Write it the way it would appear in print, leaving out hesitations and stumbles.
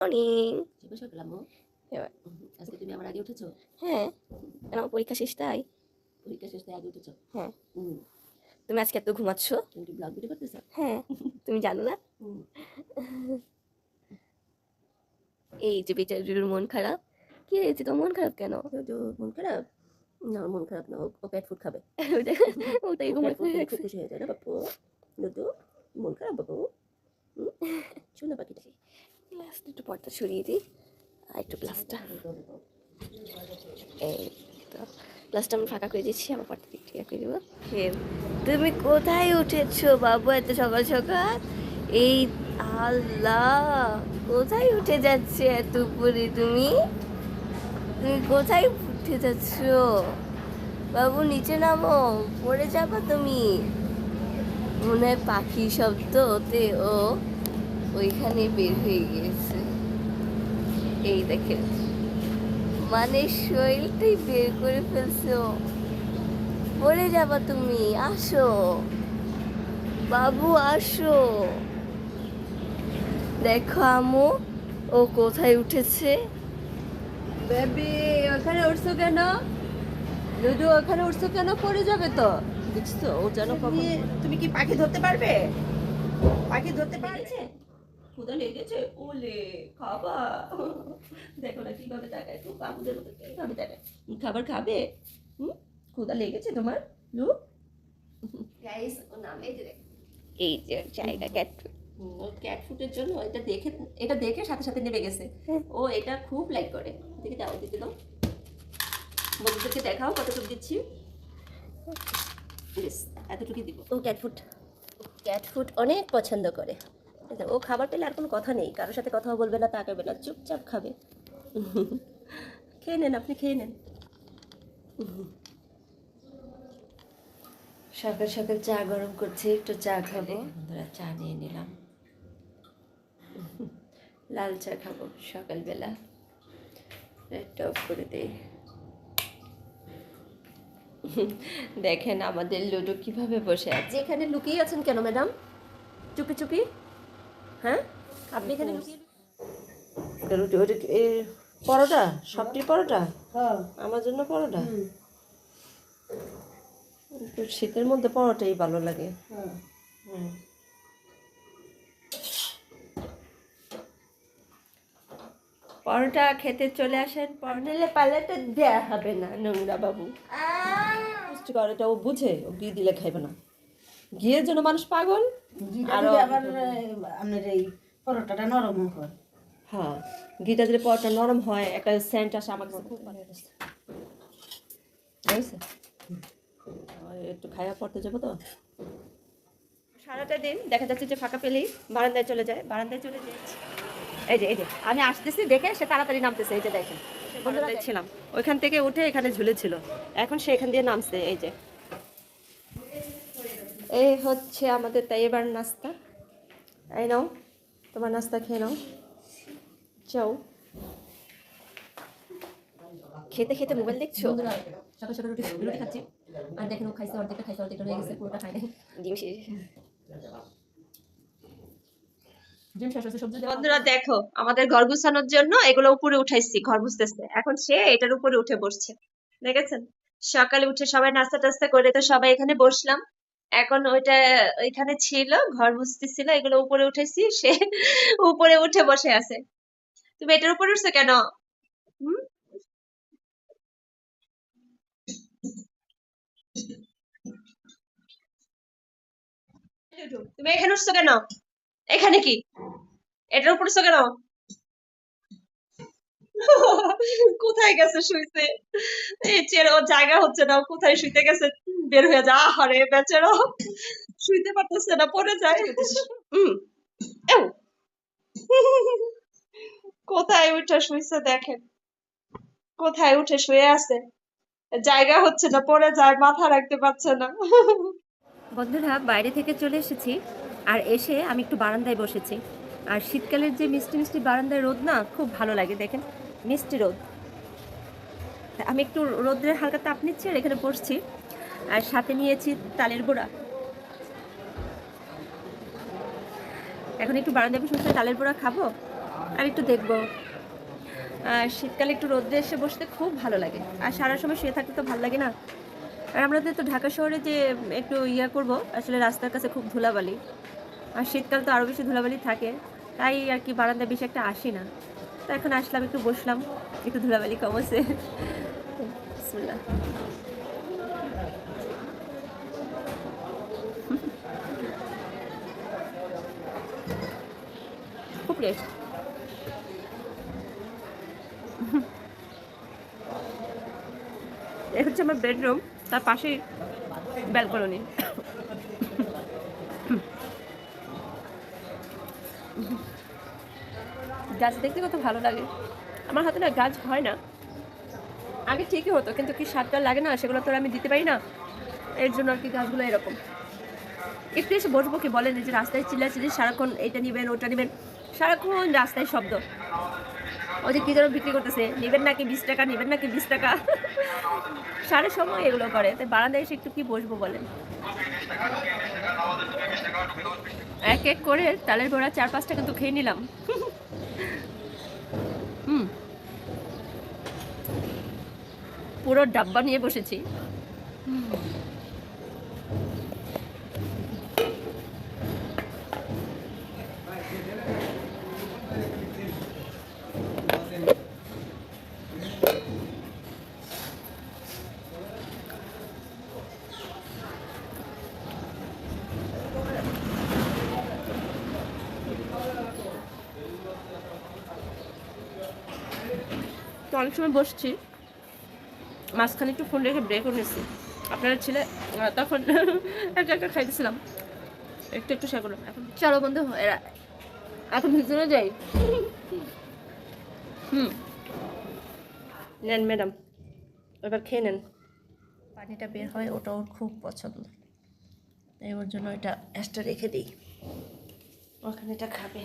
Morning. শুভ সকাল আম্মু। এবার আজকে তুমি আমার আগে উঠেছো? হ্যাঁ, আমার পরীক্ষা শেষ তাই। পরীক্ষা শেষ তাই আগে উঠেছো? হ্যাঁ। হুম। তুমি আজকে এত ঘুমাচ্ছ? তুমি কি ব্লগ ভিডিও করতেছো? হ্যাঁ, তুমি জানো না? হুম। এই যে বেচারির মন খারাপ। কি হয়েছে তোমার মন খারাপ কেন? তো মন খারাপ? না ওর মন খারাপ না, ও প্যাট ফুড খাবে। ওটাই ও ঘুমাই প্যাট ফুড খেলে খুব খুশি হয়ে যায় না বাপু? দুদু মন খারাপ বাবু? শোনো পাখিটা। লাস্ট একটু পর্দা সরিয়ে দিই আর একটু গ্লাসটা এই তো গ্লাসটা আমি ফাঁকা করে দিচ্ছি, আমার পর্দা দিক ঠিক করে দেবো। তুমি কোথায় উঠেছো বাবু এত সকাল সকাল? এই আল্লাহ, কোথায় উঠে যাচ্ছে এত উপরে? তুমি তুমি কোথায় উঠে যাচ্ছ বাবু? নিচে নামো, পড়ে যাবা তুমি। মনে হয় পাখি শব্দ ওতে ও ওইখানে বের হয়ে গিয়েছে। এই দেখেন, মানে শরীরটাই বের করে ফেলছো। পড়ে যাবা তুমি, আসো বাবু আসো। দেখো আমু, ও কোথায় উঠেছে। বেবি ওখানে উঠছো কেন? দুদু ওখানে উঠছো কেন? পড়ে যাবে তো। দেখছো ও যেন তুমি কি পাখি ধরতে পারবে? পাখি ধরতে পারছে? ক্ষুধা লেগেছে? ওলে খাবা। দেখো না কিভাবে তাকায়, তো বাবুদের মতো কিভাবে তাকায়। খাবার খাবে? ক্ষুধা লেগেছে তোমার? লু গাইস ও নাম এই যে এই যে জায়গা ক্যাট। ক্যাট ফুডের জন্য এটা দেখে সাথে সাথে নেমে গেছে। ও এটা খুব লাইক করে। দেখে দাও, দিতে দাও, বন্ধুদেরকে দেখাও কতটুকু দিচ্ছি। এতটুকুই দিব। ও ক্যাট ফুড অনেক পছন্দ করে। ও খাবার পেলে আর কোনো কথা নেই, কারোর সাথে কথাও বলবে না, তাকাবে না, চুপচাপ খাবে। খেয়ে নেন, আপনি খেয়ে নেন। সকাল সকাল চা গরম করছে, একটু চা খাবো। বন্ধুরা চা নিয়ে নিলাম, লাল চা খাবো সকালবেলা। লাইটটা অফ করে দেই। দেখেন আমাদের লুডো কিভাবে বসে আছে। এখানে লুকিয়ে আছেন কেন ম্যাডাম? চুপি চুপি, হ্যাঁ আপনি এখানে লুকিয়ে রুটি ওটা পরোটা, সবটি পরোটা। আমার জন্য পরোটা। তো শীতের মধ্যে পরোটাই ভালো লাগে। পরোটা খেতে চলে আসেন, পরোটা পাল্লাটা দেয়া হবে না নোংরা বাবু। পুষ্টিকর, এটা ও বুঝে, ও ঘি দিলে খাইবে না। ঘিয়ের জন্য মানুষ পাগল। আর আবার আপনার এই পরোটাটা নরম হয়। হ্যাঁ, ঘিটা দিলে পরোটা নরম হয়, একটা সেন্ট আসে। আমাকে খুব ভালো লাগছে। হয়েছে, একটু খাইয়া পড়তে যাবো তো। সারাটা দিন দেখা যাচ্ছে যে ফাঁকা পেলেই বারান্দায় চলে যায়, বারান্দায় চলে যাচ্ছে। এই যে আমি আসতেছি দেখে সে তাড়াতাড়ি নামতেছে। এই যে দেখেন, বারান্দায় ছিলাম, ওইখান থেকে উঠে এখানে ঝুলেছিল, এখন সে এখান দিয়ে নামছে। এই যে এই হচ্ছে আমাদের তাই এবার নাস্তা। এই নাও তোমার নাস্তা, খেয়ে নাও। যাও, খেতে খেতে মোবাইল দেখছো? সকাল সকাল রুটি খাচ্ছি, আর দেখেন ও খাইছে, অর্ধেকটা খাইছে, অর্ধেকটা রয়ে গেছে, পুরোটা খাই নাই। ডিম শেষ। সবজি বন্ধুরা দেখো, আমাদের ঘর গুছানোর জন্য এগুলো উপরে উঠাইছি, ঘর বুঝতেছে। এখন সে এটার উপরে উঠে বসছে, দেখেছেন? সকালে উঠে সবাই নাস্তা টাস্তা করে তো সবাই এখানে বসলাম। এখন ওইটা ওইখানে ছিল, ঘর মুছতেছিল, এগুলো উপরে উঠেছি, সে উপরে উঠে বসে আছে। তুমি এটার উপরে উঠছো কেন? হুম? তুমি এখানে উঠছো কেন? এখানে কি? এটার উপর উঠছো কেন? কোথায় গেছে শুইতে? এই চেয়ার ওর জায়গা হচ্ছে না, কোথায় শুইতে গেছে, বের হয়ে যা। আরে বেচারা শুইতে পারতেছে না, পড়ে যায়। এও। কোথায় উঠে শুইছে দেখেন, কোথায় উঠে শুয়ে আছে, জায়গা হচ্ছে না, পড়ে যায়, মাথা রাখতে পারছে না। বন্ধুরা বাইরে থেকে চলে এসেছি, আর এসে আমি একটু বারান্দায় বসেছি। আর শীতকালের যে মিষ্টি মিষ্টি বারান্দায় রোদ না, খুব ভালো লাগে। দেখেন মিষ্টি রোদ, আমি একটু রোদ্রের হালকা তাপ নিচ্ছি আর এখানে বসছি। আর সাথে নিয়েছি তালের বড়া। এখন একটু বারান্দায় বসে তালের বড়া খাবো। আর একটু দেখবো। আর শীতকালে একটু রোদ্রে এসে বসতে খুব ভালো লাগে, আর সারা সময় শুয়ে থাকতে তো ভালো লাগে না। আর আমাদের তো ঢাকা শহরে যে একটু করব, আসলে রাস্তার কাছে খুব ধুলাবালি, আর শীতকাল তো আরও বেশি ধুলাবালি থাকে, তাই আর কি বারান্দায় বেশি একটা আসি না। তো এখন আসলাম, একটু বসলাম, একটু ধুলাবালি কমছে। বিসমিল্লাহ। খুব টেস্ট। এটা হচ্ছে আমার বেডরুম, তার পাশেই ব্যালকনি। গাছ দেখতে কত ভালো লাগে। আমার হাতে না গাছ হয় না, আগে ঠিকই হতো, কিন্তু কি সারটা লাগে না, সেগুলো তো আর আমি দিতে পারি না, এর জন্য আর কি গাছগুলো এরকম। একটু এসে বসবো কি বলেন, এই যে রাস্তায় চিল্লাচিল্লি সারাক্ষণ, এইটা নেবেন ওটা নেবেন, সারাক্ষণ রাস্তায় শব্দ। ওই যে কী যেন বিক্রি করতেছে, নেবেন নাকি 20 টাকা, নেবেন নাকি 20 টাকা, সারা সময় এগুলো করে। তাই বারান্দায় এসে একটু কি বসবো বলেন। এক এক করে তালের বড়া 4-5টা কিন্তু খেয়ে নিলাম। পুরো ডাব্বা নিয়ে বসেছি। তো অনেক সময় বসছি, মাঝখানে একটু ফোন রেখে ব্রেকও নিচ্ছি। আপনার ছেলে তখন একা একা খাইতেছিলাম, একটু একটু শেয়ার করলাম। এখন চলো বন্ধু, এরা এখন ভিতরে যাই। নেন ম্যাডাম, এবার খেয়ে নেন। পানিটা বের হয়, ওটা ওর খুব পছন্দ, তাই ওর জন্য এটা এক্সট্রা রেখে দিই, ওখানে এটা খাবে।